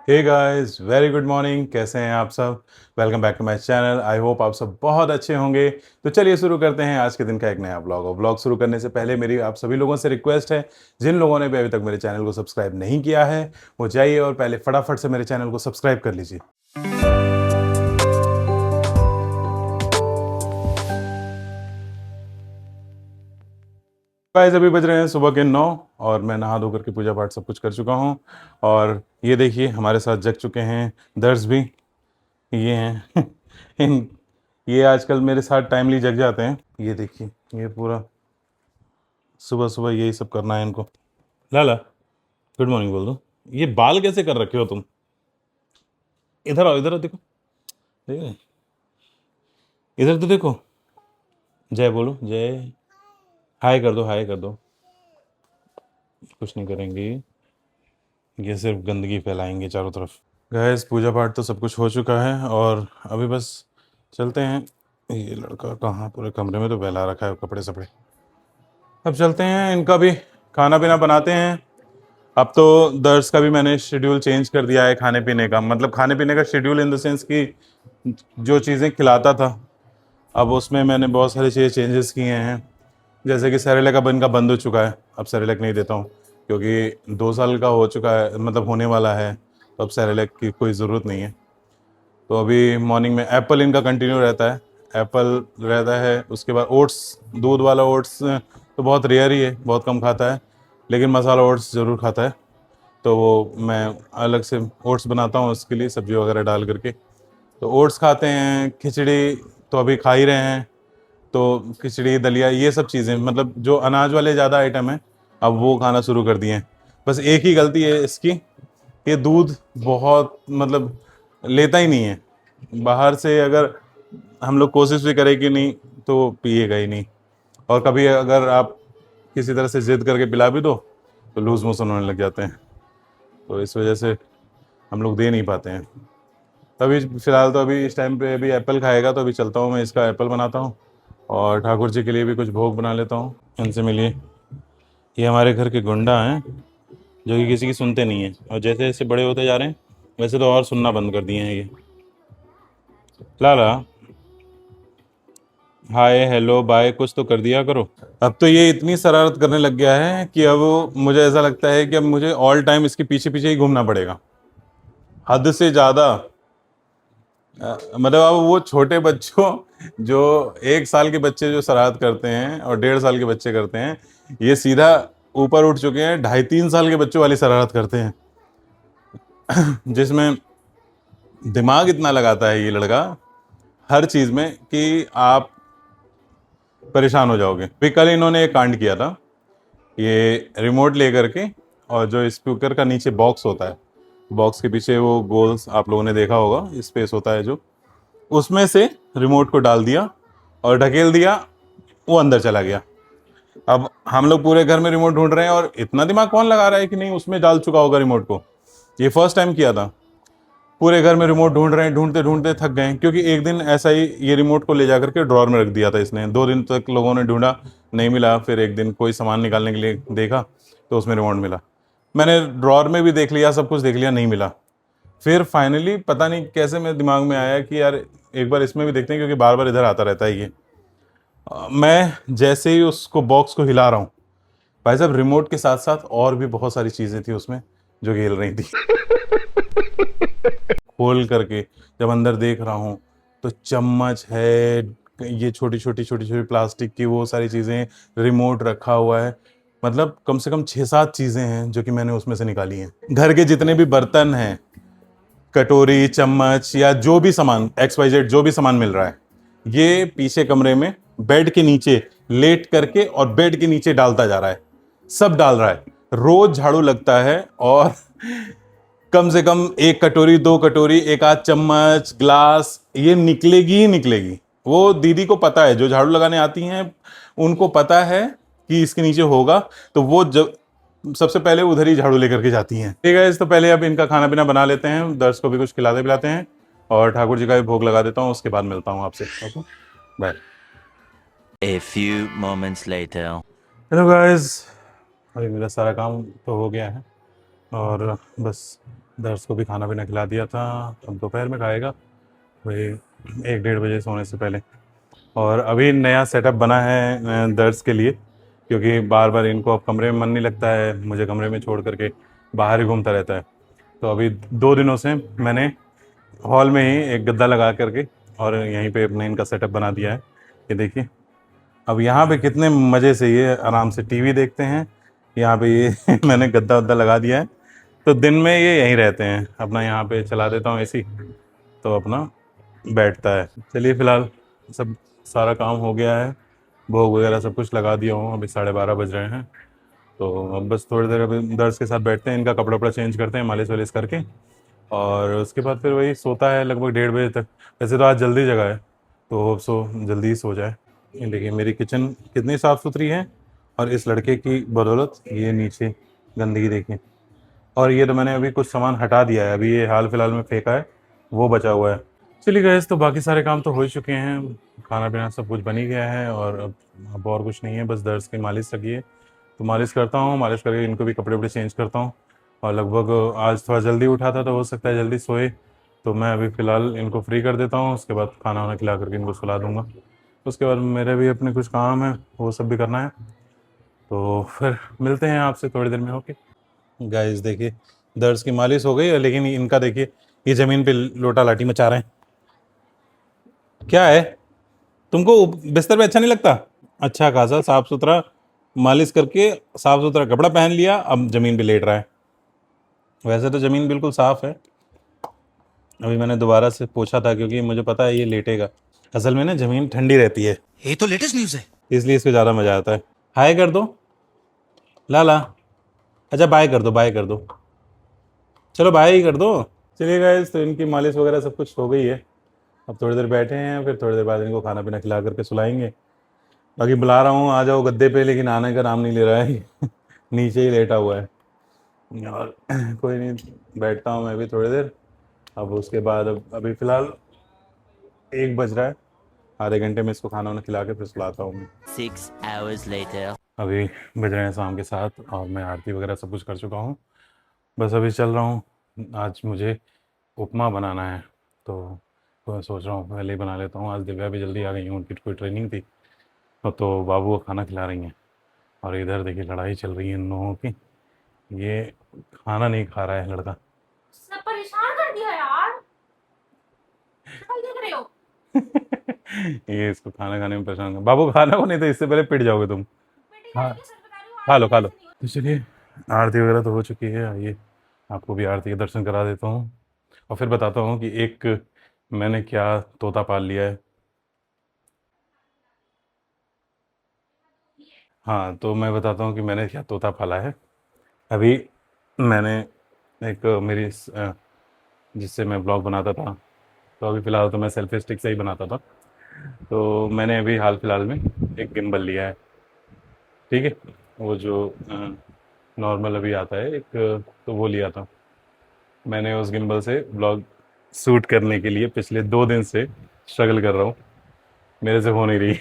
हे guys, very good morning. कैसे हैं आप सब? Welcome back to my channel. I hope आप सब बहुत अच्छे होंगे। तो चलिए शुरू करते हैं आज के दिन का एक नया ब्लॉग। और ब्लॉग शुरू करने से पहले मेरी आप सभी लोगों से रिक्वेस्ट है, जिन लोगों ने भी अभी तक मेरे चैनल को सब्सक्राइब नहीं किया है, वो जाइए और पहले फटाफट से मेरे चैनल को सब्सक्राइब कर लीजिए। गाइस, अभी बज रहे हैं सुबह के 9 और मैं नहा धो करके पूजा पाठ सब कुछ कर चुका हूँ। और ये देखिए, हमारे साथ जग चुके हैं दर्श भी। ये हैं इन ये आजकल मेरे साथ टाइमली जग जाते हैं। ये देखिए, ये पूरा सुबह सुबह यही सब करना है इनको। लाला, गुड मॉर्निंग बोल दो। ये बाल कैसे कर रखे हो तुम? इधर आओ, इधर आओ, देखो देखो, इधर तो देखो। जय बोलो, जय। हाय कर दो, हाय कर दो। कुछ नहीं करेंगे, ये सिर्फ गंदगी फैलाएंगे चारों तरफ। गैस, पूजा पाठ तो सब कुछ हो चुका है और अभी बस चलते हैं। ये लड़का कहाँ, पूरे कमरे में तो फैला रखा है कपड़े सपड़े। अब चलते हैं, इनका भी खाना पीना बनाते हैं। अब तो दर्स का भी मैंने शेड्यूल चेंज कर दिया है खाने पीने का, मतलब खाने पीने का शेड्यूल इन द सेंस कि जो चीज़ें खिलाता था, अब उसमें मैंने बहुत सारी चीज़ें चेंजेस किए हैं। जैसे कि सेरेलैक अब इनका बंद हो चुका है, अब सेरेलैक नहीं देता हूँ क्योंकि 2 साल का हो चुका है, मतलब होने वाला है, तो अब सेरेलैक की कोई ज़रूरत नहीं है। तो अभी मॉर्निंग में एप्पल इनका कंटिन्यू रहता है, एप्पल रहता है। उसके बाद ओट्स, दूध वाला ओट्स तो बहुत रेयर ही है, बहुत कम खाता है, लेकिन मसाला ओट्स ज़रूर खाता है। तो वो मैं अलग से ओट्स बनाता हूँ उसके लिए, सब्जी वगैरह डाल करके। तो ओट्स खाते हैं। खिचड़ी तो अभी खा ही रहे हैं, तो खिचड़ी दलिया ये सब चीज़ें, मतलब जो अनाज वाले ज़्यादा आइटम हैं, अब वो खाना शुरू कर दिए हैं। बस एक ही गलती है इसकी, ये दूध बहुत, मतलब लेता ही नहीं है। बाहर से अगर हम लोग कोशिश भी करें कि नहीं, तो पिएगा ही नहीं। और कभी अगर आप किसी तरह से जिद करके पिला भी दो तो लूज मोशन होने लग जाते हैं। तो इस वजह से हम लोग दे नहीं पाते हैं। तभी फिलहाल तो अभी इस टाइम पे अभी एप्पल खाएगा, तो अभी चलता हूँ मैं, इसका एप्पल बनाता हूँ और ठाकुर जी के लिए भी कुछ भोग बना लेता हूँ। इनसे मिलिए, ये हमारे घर के गुंडा हैं जो कि किसी की सुनते नहीं हैं, और जैसे जैसे बड़े होते जा रहे हैं वैसे तो और सुनना बंद कर दिए हैं ये। लाला, हाय हेलो बाय कुछ तो कर दिया करो। अब तो ये इतनी शरारत करने लग गया है कि अब मुझे ऐसा लगता है कि अब मुझे ऑल टाइम इसके पीछे पीछे ही घूमना पड़ेगा, हद से ज़्यादा। मतलब अब वो छोटे बच्चों, जो 1 साल के बच्चे जो शरारत करते हैं और 1.5 साल के बच्चे करते हैं, ये सीधा ऊपर उठ चुके हैं, 2.5-3 साल के बच्चों वाली शरारत करते हैं, जिसमें दिमाग इतना लगाता है ये लड़का हर चीज़ में कि आप परेशान हो जाओगे। फिर कल इन्होंने एक कांड किया था, ये रिमोट ले करके, और जो स्पीकर का नीचे बॉक्स होता है, बॉक्स के पीछे वो गोल्स आप लोगों ने देखा होगा, स्पेस होता है जो, उसमें से रिमोट को डाल दिया और ढकेल दिया, वो अंदर चला गया। अब हम लोग पूरे घर में रिमोट ढूंढ रहे हैं, और इतना दिमाग कौन लगा रहा है कि नहीं उसमें डाल चुका होगा रिमोट को। ये फर्स्ट टाइम किया था। पूरे घर में रिमोट ढूंढ रहे हैं, ढूंढते ढूंढते थक गए, क्योंकि एक दिन ऐसा ही ये रिमोट को ले जाकर के ड्रॉर में रख दिया था इसने। 2 दिन तक लोगों ने ढूंढा, नहीं मिला। फिर एक दिन कोई सामान निकालने के लिए देखा तो उसमें रिमोट मिला। मैंने ड्रॉर में भी देख लिया, सब कुछ देख लिया, नहीं मिला। फिर फाइनली पता नहीं कैसे मेरे दिमाग में आया कि यार एक बार इसमें भी देखते हैं, क्योंकि बार बार इधर आता रहता है ये। मैं जैसे ही उसको बॉक्स को हिला रहा हूँ, भाई साहब, रिमोट के साथ साथ और भी बहुत सारी चीज़ें थी उसमें जो हिल रही थी। खोल करके जब अंदर देख रहा हूँ तो चम्मच है, ये छोटी छोटी छोटी छोटी प्लास्टिक की वो सारी चीज़ें, रिमोट रखा हुआ है। मतलब कम से कम 6-7 चीज़ें हैं जो कि मैंने उसमें से निकाली हैं। घर के जितने भी बर्तन हैं, कटोरी चम्मच या जो भी सामान XYZ, जो भी सामान मिल रहा है, ये पीछे कमरे में बेड के नीचे लेट करके और बेड के नीचे डालता जा रहा है, सब डाल रहा है। रोज झाड़ू लगता है, और कम से कम 1 कटोरी 2 कटोरी, एक आध चम्मच ग्लास, ये निकलेगी ही निकलेगी। वो दीदी को पता है, जो झाड़ू लगाने आती हैं उनको पता है कि इसके नीचे होगा, तो वो जब सबसे पहले उधर ही झाड़ू लेकर के जाती हैं। ठीक है, तो पहले अब इनका खाना पीना बना लेते हैं, दर्श को भी कुछ खिलाते पिलाते हैं, और ठाकुर जी का भी भोग लगा देता हूँ, उसके बाद मिलता हूँ आपसे। Okay, bye. A few moments later. Hello guys, अभी मेरा सारा काम तो हो गया है। और बस दर्स को भी खाना पीना खिला दिया था। अब दोपहर में खाएगा वही 1-1:30 बजे सोने से पहले। और अभी नया सेटअप बना है दर्स के लिए, क्योंकि बार बार इनको अब कमरे में मन नहीं लगता है, मुझे कमरे में छोड़ करके बाहर ही घूमता रहता है। तो अभी 2 दिनों से मैंने हॉल में ही एक गद्दा लगा करके और यहीं पे अपने इनका सेटअप बना दिया है। ये देखिए, अब यहाँ पे कितने मज़े से ये आराम से टीवी देखते हैं। यहाँ पे ये मैंने गद्दा वद्दा लगा दिया है, तो दिन में ये यहीं रहते हैं। अपना यहाँ पे चला देता हूँ एसी, तो अपना बैठता है। चलिए फ़िलहाल सब सारा काम हो गया है, भोग वगैरह सब कुछ लगा दिया हूँ। अभी 12:30 बज रहे हैं, तो अब बस थोड़ी देर अभी दर्स के साथ बैठते हैं, इनका कपड़ा वपड़ा चेंज करते हैं मालिश वालिश करके, और उसके बाद फिर वही सोता है लगभग 1:30 बजे तक। वैसे तो आज जल्दी जगा है, तो होप सो जल्दी ही सो जाए। ये देखिए मेरी किचन कितनी साफ़ सुथरी है, और इस लड़के की बदौलत ये नीचे गंदगी देखिए। और ये तो मैंने अभी कुछ सामान हटा दिया है, अभी ये हाल फिलहाल में फेंका है, वो बचा हुआ है। चलिए गैस, तो बाकी सारे काम तो हो ही चुके हैं, खाना पीना सब कुछ बन ही गया है, और अब और कुछ नहीं है, बस दर्द की मालिश लगी है। तो मालिश करता हूँ, मालिश करके इनको भी कपड़े वपड़े चेंज करता हूँ। और लगभग आज थोड़ा जल्दी उठा था, तो हो सकता है जल्दी सोए, तो मैं अभी फ़िलहाल इनको फ्री कर देता हूँ। उसके बाद खाना वाना खिला करके इनको सुला दूँगा। उसके बाद मेरे भी अपने कुछ काम है, वो सब भी करना है। तो फिर मिलते हैं आपसे थोड़ी देर में। ओके गाइस, देखिए दर्द की मालिश हो गई है, लेकिन इनका देखिए ये ज़मीन पे लोटा लाठी मचा रहे हैं। क्या है, तुमको बिस्तर पे अच्छा नहीं लगता? अच्छा खासा साफ सुथरा मालिश करके साफ सुथरा कपड़ा पहन लिया, अब ज़मीन पे लेट रहा है। वैसे तो ज़मीन बिल्कुल साफ़ है, अभी मैंने दोबारा से पूछा था, क्योंकि मुझे पता है ये लेटेगा। असल में ना ज़मीन ठंडी रहती है, ये तो लेटेस्ट न्यूज़ है। इसलिए इसको ज़्यादा मज़ा आता है। हाय कर दो लाला, अच्छा बाय कर दो, बाय कर दो, चलो बाय ही कर दो। चलिए गाइस, तो इनकी मालिश वगैरह सब कुछ हो गई है। अब थोड़ी देर बैठे हैं, फिर थोड़ी देर बाद इनको खाना पीना खिला करके सुलाएंगे। बाकी बुला रहा हूँ आ जाओ गद्दे पे, लेकिन आने का नाम नहीं ले रहा है नीचे ही लेटा हुआ है। और कोई नहीं, बैठता हूँ मैं भी थोड़ी देर। अब उसके बाद अब अभी फ़िलहाल 1 बज रहा है, आधे घंटे में इसको खाना वाना खिला के फिर सुलाता हूँ मैं। 6 hours later. अभी बज रहे हैं शाम के 7, और मैं आरती वगैरह सब कुछ कर चुका हूँ। बस अभी चल रहा हूँ, आज मुझे उपमा बनाना है, तो मैं सोच रहा हूँ पहले ही बना लेता हूँ। आज दिव्या भी जल्दी आ गई हूँ, उनकी कोई ट्रेनिंग थी, तो बाबू को खाना खिला रही हैं। और इधर देखिए लड़ाई चल रही है इन लोगों की, ये खाना नहीं खा रहा है लड़का सब परेशान कर दिया यार। शक्ल देख रहे हो? ये इसको खाना खाने में परेशान कर। बाबू खाना को, नहीं तो इससे पहले पिट जाओगे तुम। बेटे हाँ जाने के सच बता रही हूँ, खा लो खा लो। ऐसे नहीं होता। तो चलिए, आरती वगैरह तो हो चुकी है, आइए आपको भी आरती के दर्शन करा देता हूँ, और फिर बताता हूँ कि एक मैंने क्या तोता पाल लिया है। हाँ, तो मैं बताता हूँ कि मैंने क्या तोता पाला है। अभी मैंने एक जिससे मैं ब्लॉग बनाता था, तो अभी फ़िलहाल तो मैं सेल्फी स्टिक से ही बनाता था, तो मैंने अभी हाल फिलहाल में एक गिम्बल लिया है। ठीक है, वो जो नॉर्मल अभी आता है एक, तो वो लिया था मैंने। उस गिम्बल से ब्लॉग शूट करने के लिए पिछले 2 दिन से स्ट्रगल कर रहा हूँ, मेरे से हो नहीं रही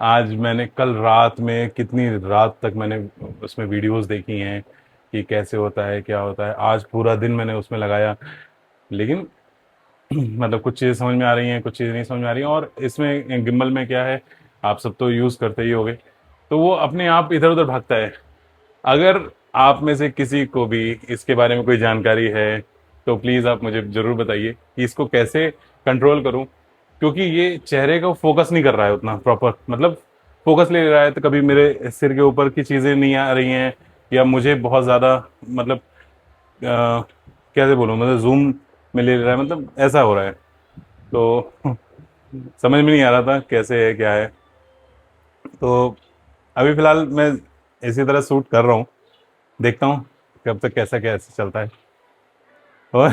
आज मैंने कल रात में, कितनी रात तक मैंने उसमें वीडियोस देखी हैं कि कैसे होता है क्या होता है। आज पूरा दिन मैंने उसमें लगाया, लेकिन मतलब कुछ चीज़ें समझ में आ रही हैं, कुछ चीज़ें नहीं समझ में आ रही हैं। और इसमें गिम्बल में क्या है, आप सब तो यूज़ करते ही होगे, तो वो अपने आप इधर उधर भागता है। अगर आप में से किसी को भी इसके बारे में कोई जानकारी है, तो प्लीज़ आप मुझे ज़रूर बताइए कि इसको कैसे कंट्रोल करूं, क्योंकि ये चेहरे को फोकस नहीं कर रहा है उतना प्रॉपर, मतलब फोकस ले रहा है, तो कभी मेरे सिर के ऊपर की चीज़ें नहीं आ रही हैं, या मुझे बहुत ज़्यादा मतलब कैसे बोलूँ, मतलब जूम में ले रहा है, मतलब ऐसा हो रहा है। तो समझ में नहीं आ रहा था कैसे है क्या है। तो अभी फ़िलहाल मैं इसी तरह शूट कर रहा हूँ, देखता हूँ कब तक कैसा कैसे चलता है। और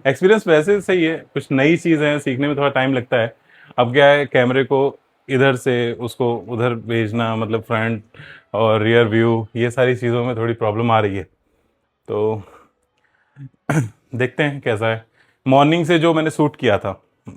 एक्सपीरियंस वैसे सही है, कुछ नई चीज़ है, सीखने में थोड़ा टाइम लगता है। अब क्या है, कैमरे को इधर से उसको उधर भेजना, मतलब फ्रंट और रियर व्यू, ये सारी चीज़ों में थोड़ी प्रॉब्लम आ रही है। तो देखते हैं कैसा है। मॉर्निंग से जो मैंने शूट किया था,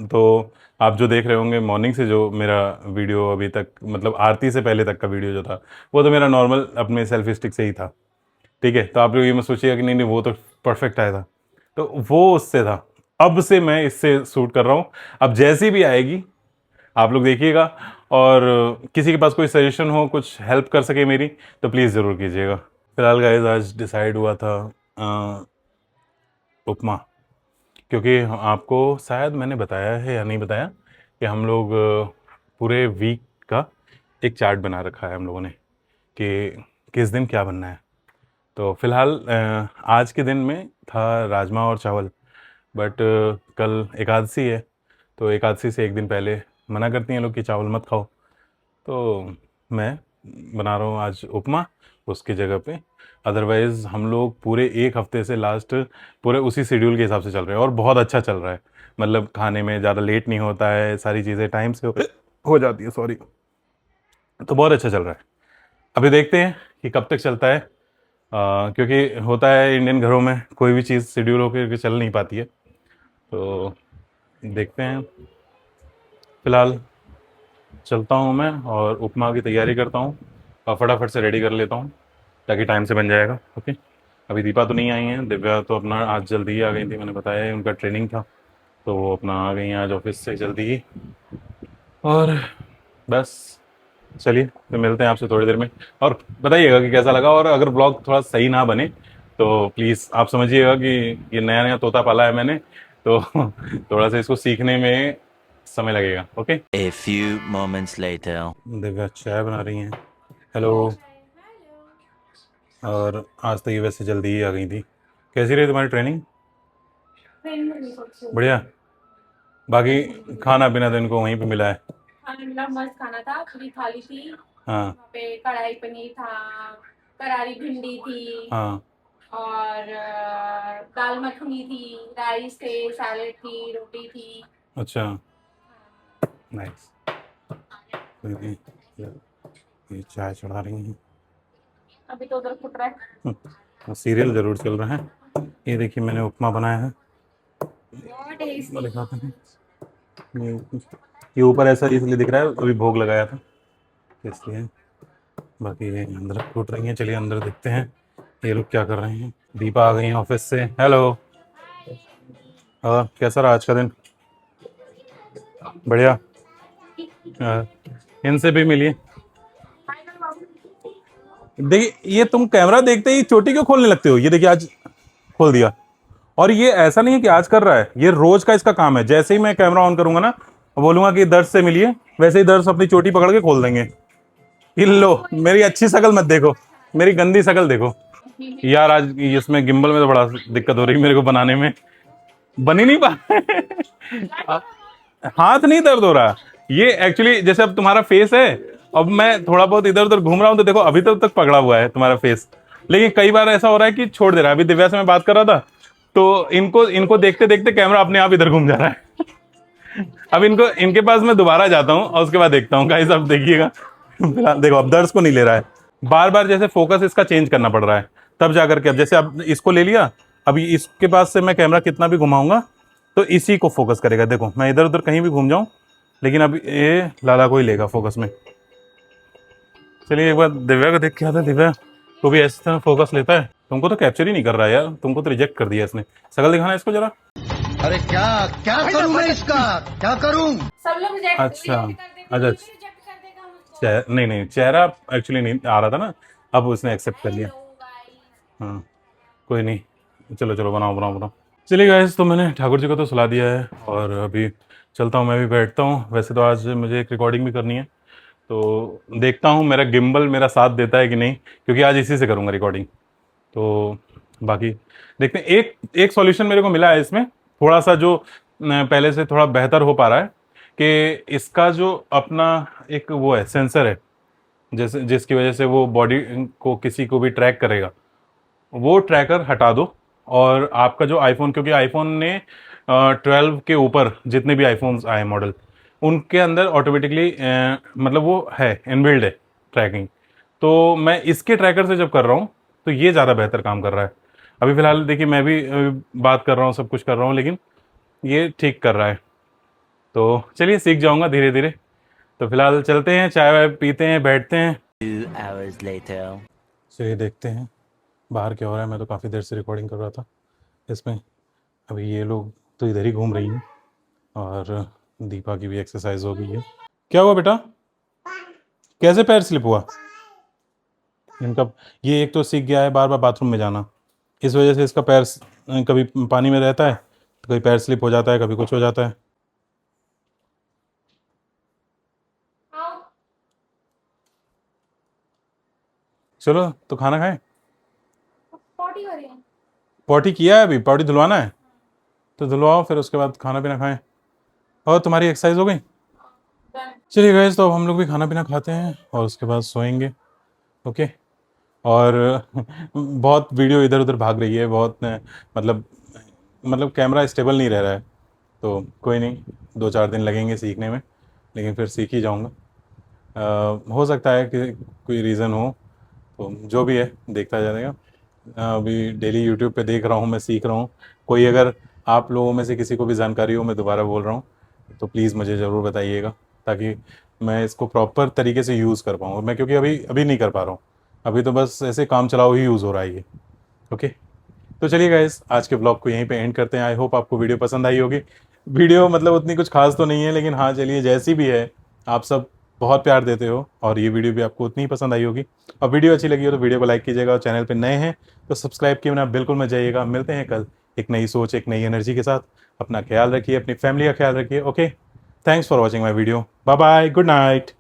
तो आप जो देख रहे होंगे मॉर्निंग से जो मेरा वीडियो अभी तक, मतलब आरती से पहले तक का वीडियो जो था, वो तो मेरा नॉर्मल अपने सेल्फी स्टिक से ही था। ठीक है, तो आप लोग ये मत सोचिएगा कि नहीं नहीं वो तो परफेक्ट आया था, तो वो उससे था। अब से मैं इससे शूट कर रहा हूँ, अब जैसी भी आएगी आप लोग देखिएगा। और किसी के पास कोई सजेशन हो, कुछ हेल्प कर सके मेरी, तो प्लीज़ ज़रूर कीजिएगा। फिलहाल गाइस आज डिसाइड हुआ था उपमा, क्योंकि आपको शायद मैंने बताया है या नहीं बताया कि हम लोग पूरे वीक का एक चार्ट बना रखा है हम लोगों ने कि किस दिन क्या बनना है। तो फिलहाल आज के दिन में था राजमा और चावल, बट कल एकादशी है, तो एकादशी से एक दिन पहले मना करती हैं लोग कि चावल मत खाओ, तो मैं बना रहा हूँ आज उपमा उसकी जगह पे। अदरवाइज़ हम लोग पूरे एक हफ्ते से लास्ट पूरे उसी शेड्यूल के हिसाब से चल रहे हैं और बहुत अच्छा चल रहा है। मतलब खाने में ज़्यादा लेट नहीं होता है, सारी चीज़ें टाइम से हो जाती है, सॉरी। तो बहुत अच्छा चल रहा है। अभी देखते हैं कि कब तक चलता है, क्योंकि होता है इंडियन घरों में कोई भी चीज़ शेड्यूल होकर चल नहीं पाती है, तो देखते हैं। फिलहाल चलता हूँ मैं और उपमा की तैयारी करता हूँ और फटाफट से रेडी कर लेता हूँ ताकि टाइम से बन जाएगा। ओके, अभी दीपा तो नहीं आई हैं, दिव्या तो अपना आज जल्दी ही आ गई थी, मैंने बताया है उनका ट्रेनिंग था, तो वो अपना आ गई हैं आज ऑफिस से जल्दी ही। और बस चलिए तो मिलते हैं आपसे थोड़ी देर में, और बताइएगा कि कैसा लगा, और अगर ब्लॉग थोड़ा सही ना बने तो प्लीज़ आप समझिएगा कि ये नया नया तोता पाला है मैंने, तो थोड़ा सा इसको सीखने में समय लगेगा। Okay, A few moments later. Divya चाय बना रही हैं। हेलो। और आज तो ये वैसे जल्दी ही आ गई थी। कैसी रही तुम्हारी ट्रेनिंग? बढ़िया। बाकी खाना पीना तो इनको वहीं पे मिला है। खाना मिला, मस्त खाना था, पूरी थाली थी। हाँ वहाँ पे कढ़ाई पनीर था, करारी भिंडी थी, हाँ। और दाल मखनी थी, राइस थे, सैलेड थी, रोटी थी। अच्छा, नाइस। ये चाय चढ़ा रही हैं। अभी तो उधर फुट रहा है। सीरियल ज़रूर चल रहा है। ये देखिए मैंने उपमा बनाया है, बहुत टेस्टी। मैं दिखाता हूँ। ये ये ऊपर ऐसा इसलिए दिख रहा है, अभी भोग लगाया था इसलिए। बाकी ये अंदर फूट रही हैं, चलिए अंदर देखते हैं ये लोग क्या कर रहे हैं। दीपा आ गई हैं ऑफिस से। हेलो। और कैसा रहा आज का दिन? बढ़िया। इनसे भी मिलिए। देखिए ये तुम कैमरा देखते ही चोटी क्यों खोलने लगते हो? ये देखिए आज खोल दिया। और ये ऐसा नहीं है कि आज कर रहा है, ये रोज का इसका काम है। जैसे ही मैं कैमरा ऑन करूंगा ना, बोलूंगा कि दर्श से मिलिए, वैसे ही दर्श अपनी चोटी पकड़ के खोल देंगे। ये लो, मेरी अच्छी शकल मत देखो, मेरी गंदी शकल देखो। यार आज इसमें गिम्बल में तो बड़ा दिक्कत हो रही है मेरे को बनाने में, बन ही नहीं पा हाथ नहीं दर्द हो रहा। ये एक्चुअली जैसे अब तुम्हारा फेस है, अब मैं थोड़ा बहुत इधर उधर घूम रहा हूँ तो देखो अभी तक पकड़ा हुआ है तुम्हारा फेस, लेकिन कई बार ऐसा हो रहा है कि छोड़ दे रहा है। अभी दिव्या से मैं बात कर रहा था तो इनको इनको देखते देखते कैमरा अपने आप इधर घूम जा रहा है। अब इनको इनके पास मैं दोबारा जाता हूँ और उसके बाद देखता हूँ। गाइस अब देखिएगा, फिलहाल देखो अब दर्श को नहीं ले रहा है, बार बार जैसे फोकस इसका चेंज करना पड़ रहा है तब जाकर के। अब जैसे अब इसको ले लिया, अभी इसके पास से मैं कैमरा कितना भी घुमाऊंगा तो इसी को फोकस करेगा। देखो मैं इधर उधर कहीं भी घूम जाऊं, लेकिन अब ये लाला को ही लेगा फोकस में। चलिए एक बार दिव्या को देख के आता है। दिव्या को भी ऐसे तरह फोकस लेता है? तुमको तो कैप्चर ही नहीं कर रहा है यार, तुमको तो रिजेक्ट कर दिया इसने। शकल दिखाना इसको जरा। अरे क्या क्या करूं मैं इसका, क्या करूं? सब लोग reject अच्छा, कर देते, अच्छा। reject कर देगा मुझको। नहीं नहीं, चेहरा एक्चुअली नहीं आ रहा था ना, अब उसने एक्सेप्ट कर लिया। Hello guys। हाँ कोई नहीं, चलो चलो बनाओ बनाओ बनाओ। चलिए गाइस, तो मैंने ठाकुर जी को तो सुला दिया है और अभी चलता हूँ, मैं भी बैठता हूँ। वैसे तो आज मुझे एक रिकॉर्डिंग भी करनी है, तो देखता हूँ मेरा गिम्बल मेरा साथ देता है कि नहीं, क्योंकि आज इसी से करूँगा रिकॉर्डिंग। तो बाकी देखते हैं। एक एक सॉल्यूशन मेरे को मिला है इसमें, थोड़ा सा जो पहले से थोड़ा बेहतर हो पा रहा है, कि इसका जो अपना एक वो है सेंसर है, जैसे जिसकी वजह से वो बॉडी को किसी को भी ट्रैक करेगा, वो ट्रैकर हटा दो। और आपका जो आईफोन, क्योंकि आईफोन ने 12 के ऊपर जितने भी आईफोन्स आए मॉडल, उनके अंदर ऑटोमेटिकली मतलब वो है इनबिल्ड है ट्रैकिंग। तो मैं इसके ट्रैकर से जब कर रहा हूँ तो ये ज़्यादा बेहतर काम कर रहा है। अभी फ़िलहाल देखिए मैं भी बात कर रहा हूँ, सब कुछ कर रहा हूँ, लेकिन ये ठीक कर रहा है। तो चलिए सीख जाऊँगा धीरे धीरे। तो फिलहाल चलते हैं, चाय वाय पीते हैं, बैठते हैं। 2 hours later. चलिए देखते हैं बाहर क्या हो रहा है, मैं तो काफ़ी देर से रिकॉर्डिंग कर रहा था इसमें। अभी ये लोग तो इधर ही घूम रही हैं और दीपा की भी एक्सरसाइज हो गई है। क्या हुआ बेटा, कैसे पैर स्लिप हुआ इनका? ये एक तो सीख गया है बार बार बाथरूम में जाना, इस वजह से इसका पैर कभी पानी में रहता है तो कभी पैर स्लिप हो जाता है, कभी कुछ हो जाता है। आओ। चलो तो खाना खाएं। पॉटी हो रही है। पॉटी किया है, अभी पॉटी धुलवाना है तो धुलवाओ, फिर उसके बाद खाना पीना खाएं। और तुम्हारी एक्सरसाइज हो गई? डन। चलिए गाइस, तो अब हम लोग भी खाना पीना खाते हैं और उसके बाद सोएंगे। ओके। और बहुत वीडियो इधर उधर भाग रही है, बहुत मतलब कैमरा स्टेबल नहीं रह रहा है, तो कोई नहीं, 2-4 दिन लगेंगे सीखने में, लेकिन फिर सीख ही जाऊंगा। हो सकता है कि कोई रीज़न हो, तो जो भी है देखता जाएगा। अभी डेली यूट्यूब पे देख रहा हूँ, मैं सीख रहा हूँ। कोई अगर आप लोगों में से किसी को भी जानकारी हो, मैं दोबारा बोल रहा हूँ, तो प्लीज़ मुझे ज़रूर बताइएगा, ताकि मैं इसको प्रॉपर तरीके से यूज़ कर पाऊँ। मैं क्योंकि अभी अभी नहीं कर पा रहा हूँ, अभी तो बस ऐसे काम चलाओ ही यूज़ हो रहा है ये। ओके, तो चलिए गाइस, आज के ब्लॉग को यहीं पे एंड करते हैं। आई होप आपको वीडियो पसंद आई होगी। वीडियो मतलब उतनी कुछ खास तो नहीं है, लेकिन हाँ चलिए, जैसी भी है, आप सब बहुत प्यार देते हो और ये वीडियो भी आपको उतनी ही पसंद आई होगी। और वीडियो अच्छी लगी हो तो वीडियो को लाइक कीजिएगा, और चैनल पे नए हैं तो सब्सक्राइब किए बिना बिल्कुल मत जाइएगा। मिलते हैं कल एक नई सोच, एक नई एनर्जी के साथ। अपना ख्याल रखिए, अपनी फैमिली का ख्याल रखिए। Okay, thanks for watching my video. Bye bye, good night.